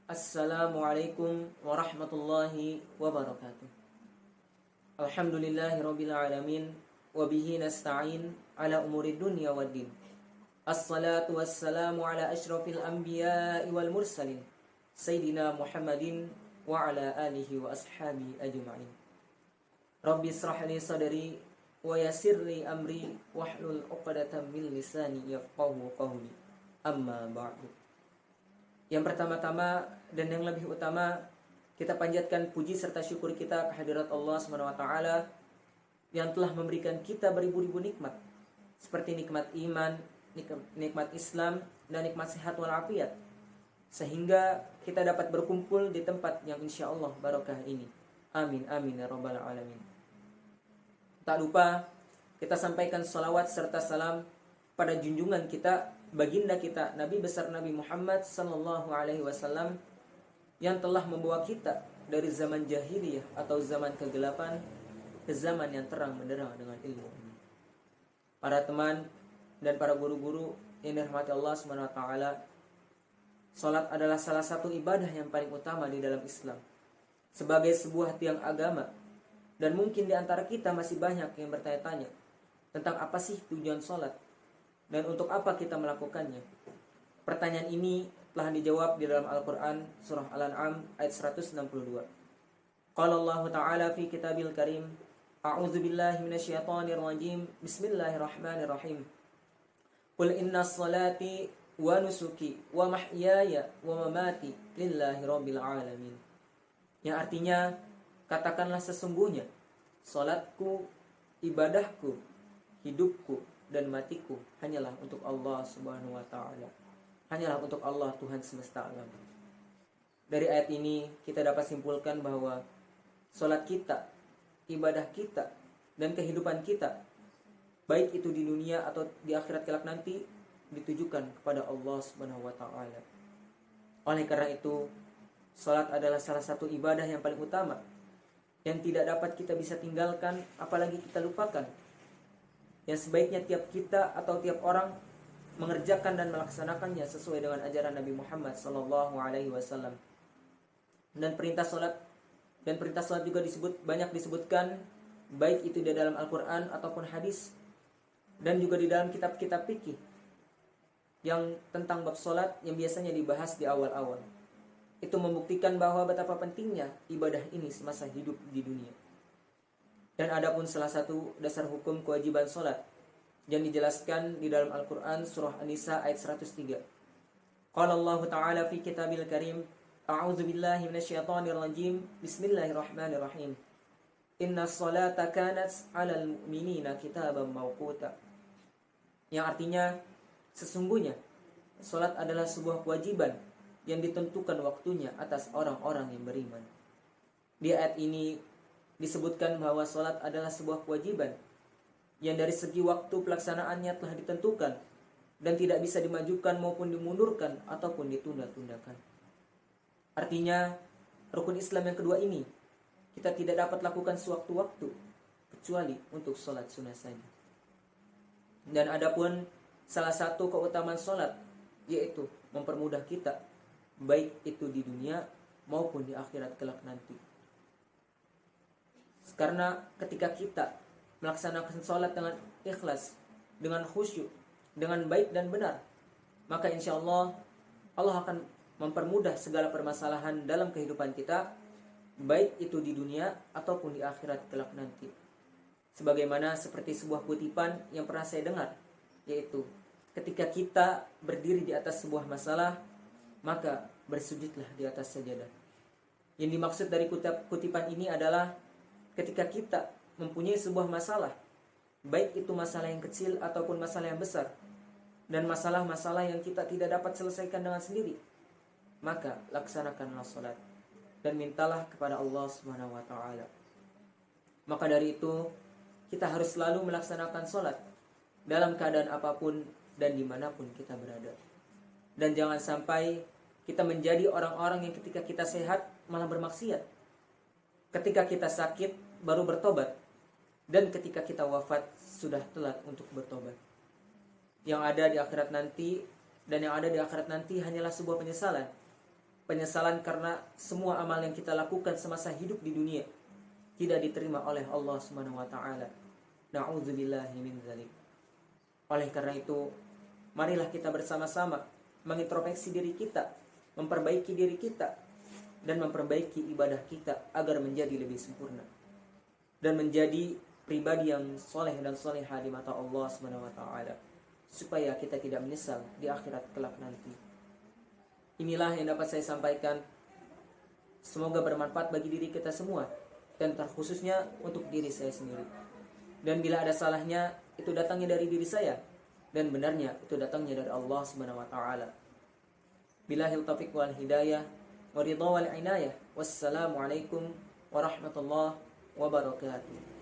Assalamualaikum warahmatullahi wabarakatuh. Alhamdulillahirabbil alamin wa bihi nasta'in ala umurid dunya waddin. Assalatu wassalamu ala asyrafil anbiya'i wal mursalin sayyidina Muhammadin wa ala alihi wa ashabihi ajma'in. Rabbi israh li sadri wa yassir li amri wahlul 'uqdatam min lisani yafqahu qawli. Amma ba'du. Yang pertama-tama dan yang lebih utama, kita panjatkan puji serta syukur kita kehadirat Allah SWT yang telah memberikan kita beribu-ribu nikmat, seperti nikmat iman, nikmat Islam, dan nikmat sehat walafiat, sehingga kita dapat berkumpul di tempat yang insya Allah barakah ini. Amin amin ya rabbal alamin. Tak lupa kita sampaikan salawat serta salam pada junjungan kita, baginda kita, Nabi besar Nabi Muhammad sallallahu alaihi wasallam, yang telah membawa kita dari zaman jahiliyah atau zaman kegelapan ke zaman yang terang benderang dengan ilmu ini. Para teman dan para guru-guru yang dirahmati Allah Subhanahu wa taala, salat adalah salah satu ibadah yang paling utama di dalam Islam sebagai sebuah tiang agama, dan mungkin di antara kita masih banyak yang bertanya-tanya tentang apa sih tujuan salat dan untuk apa kita melakukannya. Pertanyaan ini telah dijawab di dalam Al-Quran surah Al-An'am ayat 162. Qala Allah Ta'ala fi kitabil karim, A'udzu billahi minasyaitonir rajim, Bismillahirrahmanirrahim. Qul inna salati wa nusuki wa mahyaya wa mamati lillahi rabbil alamin. Yang artinya, katakanlah sesungguhnya salatku, ibadahku, hidupku dan matiku hanyalah untuk Allah Subhanahu wa taala. Hanyalah untuk Allah, Tuhan semesta alam. Dari ayat ini kita dapat simpulkan bahwa salat kita, ibadah kita, dan kehidupan kita, baik itu di dunia atau di akhirat kelak nanti, ditujukan kepada Allah Subhanahu wa taala. Oleh karena itu, salat adalah salah satu ibadah yang paling utama yang tidak dapat kita bisa tinggalkan, apalagi kita lupakan. Yang sebaiknya tiap kita atau tiap orang mengerjakan dan melaksanakannya sesuai dengan ajaran Nabi Muhammad SAW. Dan perintah salat juga banyak disebutkan, baik itu di dalam Al-Quran ataupun hadis, dan juga di dalam kitab-kitab fikih yang tentang bab salat yang biasanya dibahas di awal-awal. Itu membuktikan bahwa betapa pentingnya ibadah ini semasa hidup di dunia. Dan adapun salah satu dasar hukum kewajiban salat yang dijelaskan di dalam Al-Quran surah An-Nisa ayat 103. Qala Allah Ta'ala fi kitabil karim, A'udzu billahi minasyaitonir rajim, Bismillahirrahmanirrahim. Innas salata kanat 'alal mu'minina kitaban mawquta. Yang artinya, sesungguhnya salat adalah sebuah kewajiban yang ditentukan waktunya atas orang-orang yang beriman. Di ayat ini disebutkan bahwa salat adalah sebuah kewajiban yang dari segi waktu pelaksanaannya telah ditentukan dan tidak bisa dimajukan maupun dimundurkan ataupun ditunda-tundakan. Artinya, rukun Islam yang kedua ini kita tidak dapat lakukan sewaktu-waktu kecuali untuk salat sunnah saja. Dan adapun salah satu keutamaan salat yaitu mempermudah kita baik itu di dunia maupun di akhirat kelak nanti. Karena ketika kita melaksanakan sholat dengan ikhlas, dengan khusyuk, dengan baik dan benar, maka insya Allah akan mempermudah segala permasalahan dalam kehidupan kita, baik itu di dunia ataupun di akhirat kelak nanti. Sebagaimana seperti sebuah kutipan yang pernah saya dengar, yaitu ketika kita berdiri di atas sebuah masalah, maka bersujudlah di atas sajadah. Yang dimaksud dari kutipan ini adalah ketika kita mempunyai sebuah masalah, baik itu masalah yang kecil ataupun masalah yang besar, dan masalah-masalah yang kita tidak dapat selesaikan dengan sendiri, maka laksanakanlah salat dan mintalah kepada Allah Subhanahu wa taala. Maka dari itu, kita harus selalu melaksanakan salat dalam keadaan apapun dan dimanapun kita berada. Dan jangan sampai kita menjadi orang-orang yang ketika kita sehat malah bermaksiat, ketika kita sakit baru bertobat, dan ketika kita wafat sudah telat untuk bertobat. Yang ada di akhirat nanti hanyalah sebuah penyesalan penyesalan karena semua amal yang kita lakukan semasa hidup di dunia tidak diterima oleh Allah Subhanahu wa taala. Na'udzubillahi min dzalik. Oleh karena itu, marilah kita bersama-sama mengintrospeksi diri kita, memperbaiki diri kita, dan memperbaiki ibadah kita agar menjadi lebih sempurna dan menjadi pribadi yang soleh dan solehah di mata Allah Subhanahu wa taala, supaya kita tidak menyesal di akhirat kelak nanti. Inilah yang dapat saya sampaikan. Semoga bermanfaat bagi diri kita semua, dan terkhususnya untuk diri saya sendiri. Dan bila ada salahnya, itu datangnya dari diri saya, dan benarnya itu datangnya dari Allah Subhanahu wa taala. Billahil taufiq wal hidayah wa ridha wal inayah. Wassalamualaikum warahmatullahi wabarakatuh.